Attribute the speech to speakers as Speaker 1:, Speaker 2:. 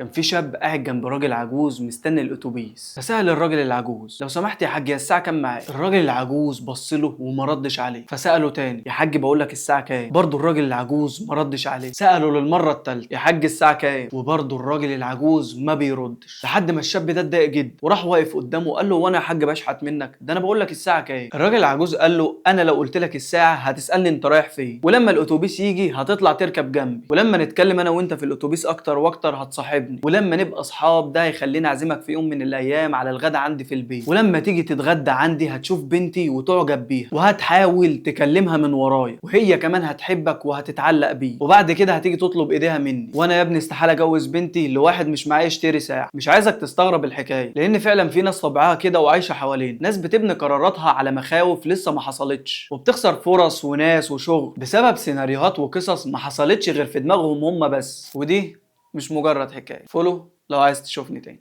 Speaker 1: كان في شاب قاعد جنب راجل عجوز مستني الاتوبيس، فسأل الراجل العجوز: لو سمحت يا حاج هي الساعة كام معاك؟ الراجل العجوز بص له وما ردش عليه، فسأله تاني: يا حاج بقول لك الساعة كام؟ برضه الراجل العجوز ما ردش عليه. سأله للمرة التالتة: يا حاج الساعة كام؟ وبرضه الراجل العجوز ما بيردش، لحد ما الشاب ده اتضايق جدا وراح واقف قدامه وقال له: وانا يا حاج بشحت منك؟ ده انا بقول لك الساعة كام. الراجل العجوز قال له: انا لو قلت لك الساعة هتسألني انت رايح فين، ولما الاتوبيس يجي هتطلع تركب جنبي، ولما نتكلم انا وانت في الاتوبيس اكتر واكتر هتصاحبني، ولما نبقى اصحاب ده هيخليني اعزمك في يوم من الايام على الغدا عندي في البيت، ولما تيجي تتغدى عندي هتشوف بنتي وتعجب بيها وهتحاول تكلمها من ورايا، وهي كمان هتحبك وهتتعلق بيك، وبعد كده هتيجي تطلب ايديها مني، وانا يا ابني استحاله اجوز بنتي لواحد مش معاه يشتري ساعه. مش عايزك تستغرب الحكايه، لان فعلا في ناس طبعها كده وعايشه حوالينا، ناس بتبني قراراتها على مخاوف لسه ما حصلتش، وبتخسر فرص وناس وشغل بسبب سيناريوهات وقصص ما حصلتش غير في دماغهم هم بس. ودي مش مجرد حكايه. فولو لو عايز تشوفني تاني.